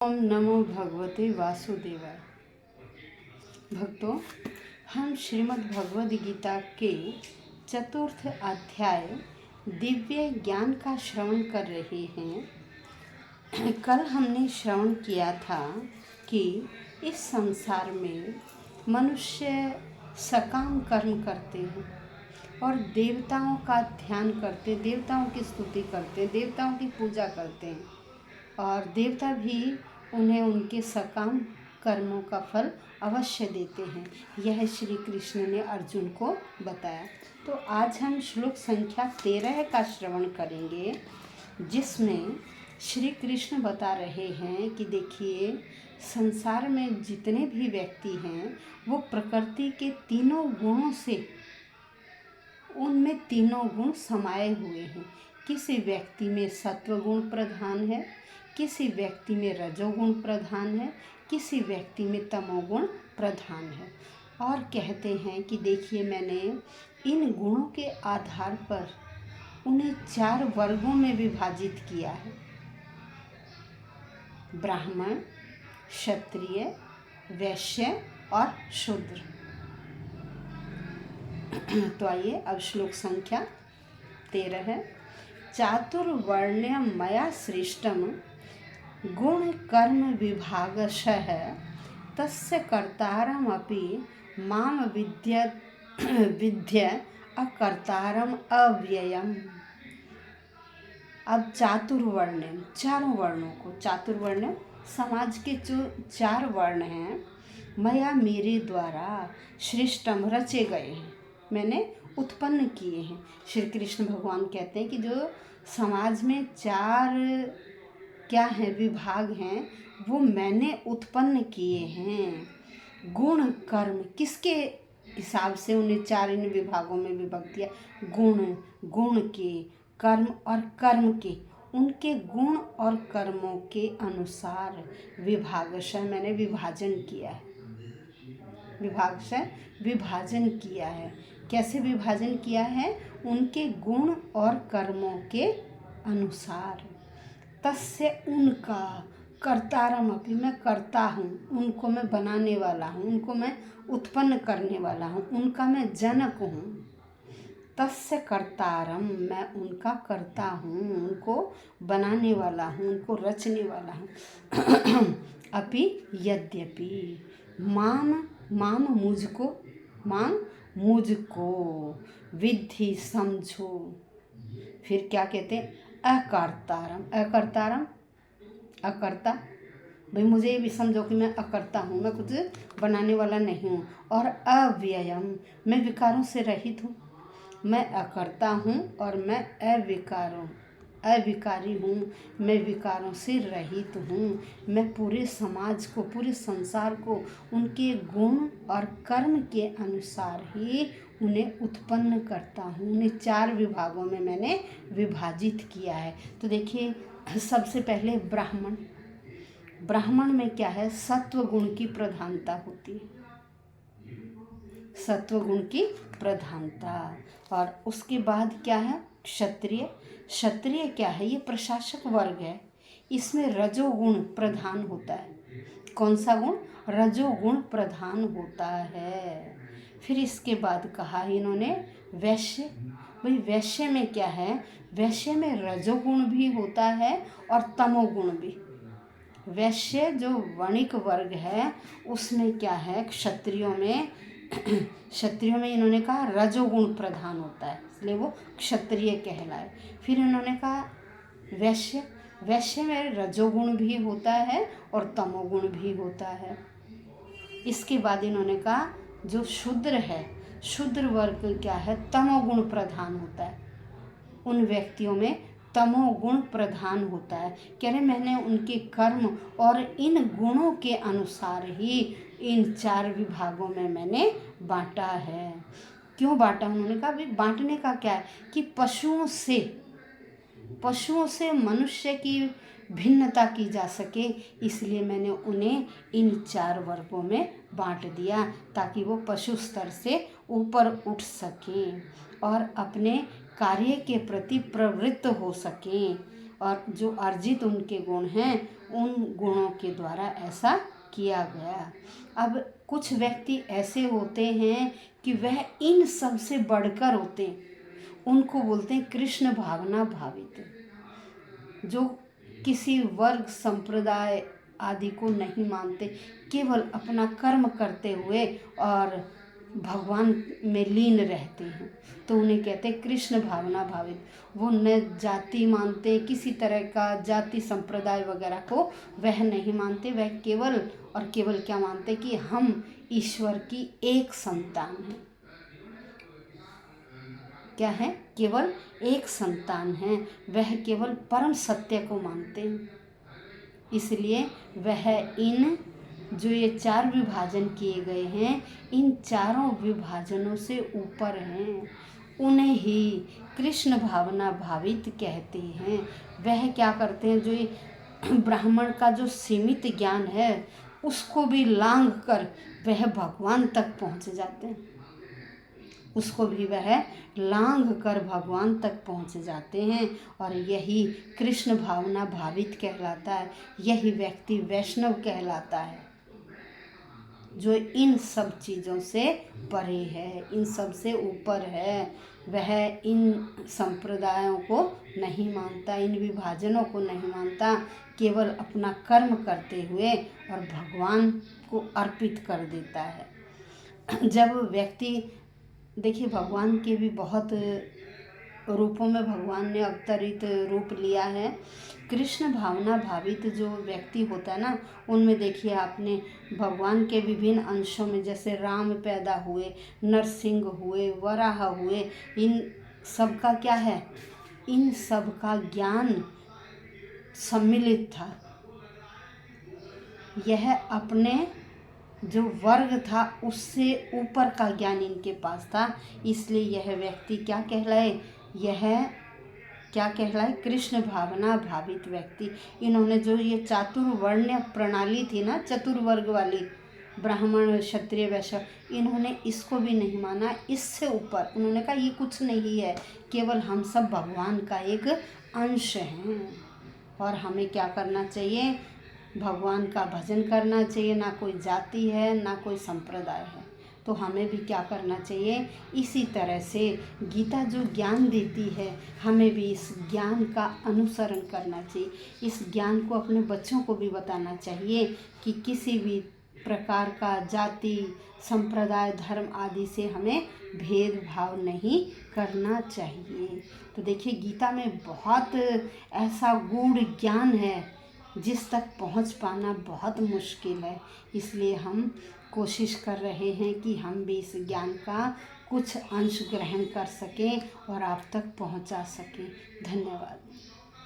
ओम नमो भगवते वासुदेवाय। भक्तों, हम श्रीमद् भगवद गीता के चतुर्थ अध्याय दिव्य ज्ञान का श्रवण कर रहे हैं। कल हमने श्रवण किया था कि इस संसार में मनुष्य सकाम कर्म करते हैं और देवताओं का ध्यान करते, देवताओं की स्तुति करते, देवताओं की पूजा करते हैं और देवता भी उन्हें उनके सकाम कर्मों का फल अवश्य देते हैं। यह श्री कृष्ण ने अर्जुन को बताया। तो आज हम श्लोक संख्या 13 का श्रवण करेंगे, जिसमें श्री कृष्ण बता रहे हैं कि देखिए, संसार में जितने भी व्यक्ति हैं वो प्रकृति के तीनों गुणों से, उनमें तीनों गुण समाये हुए हैं। किसी व्यक्ति में सत्व गुण प्रधान है, किसी व्यक्ति में रजोगुण प्रधान है, किसी व्यक्ति में तमोगुण प्रधान है। और कहते हैं कि देखिए, मैंने इन गुणों के आधार पर उन्हें 4 वर्गों में विभाजित किया है: ब्राह्मण, क्षत्रिय, वैश्य और शूद्र। तो आइए अब श्लोक संख्या 13 है। चातुर्वर्ण्यं मया सृष्टं गुण कर्म विभागशः तस्य कर्तारमपि माम विद्य अकर्तारम अव्ययम्। अब चातुर्वर्ण्यम, चारों वर्णों को, चातुर्वर्ण्यम समाज के जो 4 वर्ण हैं, मया मेरे द्वारा सृष्टम रचे गए हैं, मैंने उत्पन्न किए हैं। श्री कृष्ण भगवान कहते हैं कि जो समाज में 4 क्या हैं, विभाग हैं, वो मैंने उत्पन्न किए हैं। गुण कर्म, किसके हिसाब से उन्हें 4 इन विभागों में विभक्त किया? गुण के, कर्म और कर्म के, उनके गुण और कर्मों के अनुसार विभागशः मैंने विभाजन किया है। विभाजन किया है। कैसे विभाजन किया है? उनके गुण और कर्मों के अनुसार। तस्य, उनका, कर्तारम अपि, मैं करता हूँ, उनको मैं बनाने वाला हूँ, उनको मैं उत्पन्न करने वाला हूँ, उनका मैं जनक हूँ। तस्य कर्तारम, मैं उनका करता हूँ, उनको बनाने वाला हूँ, उनको रचने वाला हूँ। अपि यद्यपि माम मुझको विद्धि समझो। फिर क्या कहते हैं? अकर्तारम, अकर्ता। भाई मुझे ये भी समझो कि मैं अकर्ता हूँ, मैं कुछ बनाने वाला नहीं हूँ। और अव्ययम, मैं विकारों से रहित हूँ। मैं अकर्ता हूँ और मैं अविकारी हूँ, मैं विकारों से रहित हूँ। मैं पूरे समाज को, पूरे संसार को उनके गुण और कर्म के अनुसार ही उन्हें उत्पन्न करता हूँ। उन्हें 4 विभागों में मैंने विभाजित किया है। तो देखिए, सबसे पहले ब्राह्मण में क्या है? सत्व गुण की प्रधानता होती है, सत्व गुण की प्रधानता। और उसके बाद क्या है? क्षत्रिय क्या है? ये प्रशासक वर्ग है, इसमें रजोगुण प्रधान होता है। कौन सा गुण? रजोगुण प्रधान होता है। फिर इसके बाद कहा इन्होंने वैश्य। भाई वैश्य में क्या है? वैश्य में रजोगुण भी होता है और तमोगुण भी। वैश्य जो वणिक वर्ग है उसमें क्या है? क्षत्रियों में इन्होंने कहा रजोगुण प्रधान होता है, इसलिए वो क्षत्रिय कहलाए। फिर इन्होंने कहा वैश्य में रजोगुण भी होता है और तमोगुण भी होता है। इसके बाद इन्होंने कहा जो शूद्र है, शूद्र वर्ग क्या है? तमोगुण प्रधान होता है। उन व्यक्तियों में तमोगुण प्रधान होता है। कह रहे मैंने उनके कर्म और इन गुणों के अनुसार ही इन 4 विभागों में मैंने बांटा है। क्यों बांटा? उन्होंने कहा भाई बांटने का क्या है कि पशुओं से मनुष्य की भिन्नता की जा सके, इसलिए मैंने उन्हें इन 4 वर्गों में बांट दिया ताकि वो पशु स्तर से ऊपर उठ सकें और अपने कार्य के प्रति प्रवृत्त हो सकें और जो अर्जित उनके गुण हैं उन गुणों के द्वारा ऐसा किया गया। अब कुछ व्यक्ति ऐसे होते हैं कि वह इन सब से बढ़कर होते हैं, उनको बोलते हैं कृष्ण भावना भावित, जो किसी वर्ग संप्रदाय आदि को नहीं मानते, केवल अपना कर्म करते हुए और भगवान में लीन रहते हैं, तो उन्हें कहते हैं कृष्ण भावना भावित। वो न जाति मानते, किसी तरह का जाति संप्रदाय वगैरह को वह नहीं मानते, वह केवल और केवल क्या मानते कि हम ईश्वर की एक संतान हैं। क्या है? केवल एक संतान है, वह केवल परम सत्य को मानते हैं। इसलिए वह इन जो ये 4 विभाजन किए गए हैं, इन चारों विभाजनों से ऊपर हैं, उन्हें ही कृष्ण भावना भावित कहते हैं। वह क्या करते हैं, जो ये ब्राह्मण का जो सीमित ज्ञान है उसको भी लांघ कर वह भगवान तक पहुँच जाते हैं, उसको भी वह लांघ कर भगवान तक पहुँच जाते हैं। और यही कृष्ण भावना भावित कहलाता है, यही व्यक्ति वैष्णव कहलाता है, जो इन सब चीज़ों से परे है, इन सब से ऊपर है। वह इन संप्रदायों को नहीं मानता, इन विभाजनों को नहीं मानता, केवल अपना कर्म करते हुए और भगवान को अर्पित कर देता है। जब व्यक्ति, देखिए भगवान के भी बहुत रूपों में भगवान ने अवतरित रूप लिया है। कृष्ण भावना भावित जो व्यक्ति होता है ना, उनमें देखिए आपने भगवान के विभिन्न अंशों में, जैसे राम पैदा हुए, नरसिंह हुए, वराह हुए, इन सब का क्या है, इन सब का ज्ञान सम्मिलित था। यह अपने जो वर्ग था उससे ऊपर का ज्ञान इनके पास था, इसलिए यह व्यक्ति क्या कहलाए, यह क्या कहलाए, कृष्ण भावना भावित व्यक्ति। इन्होंने जो ये चातुर्वर्ण प्रणाली थी ना, चतुर्वर्ग वाली, ब्राह्मण क्षत्रिय वैश्य, इन्होंने इसको भी नहीं माना, इससे ऊपर उन्होंने कहा ये कुछ नहीं है, केवल हम सब भगवान का एक अंश हैं और हमें क्या करना चाहिए, भगवान का भजन करना चाहिए। ना कोई जाति है, ना कोई संप्रदाय है, तो हमें भी क्या करना चाहिए, इसी तरह से गीता जो ज्ञान देती है, हमें भी इस ज्ञान का अनुसरण करना चाहिए। इस ज्ञान को अपने बच्चों को भी बताना चाहिए कि किसी भी प्रकार का जाति, संप्रदाय, धर्म आदि से हमें भेदभाव नहीं करना चाहिए। तो देखिए गीता में बहुत ऐसा गूढ़ ज्ञान है जिस तक पहुंच पाना बहुत मुश्किल है, इसलिए हम कोशिश कर रहे हैं कि हम भी इस ज्ञान का कुछ अंश ग्रहण कर सकें और आप तक पहुंचा सकें। धन्यवाद।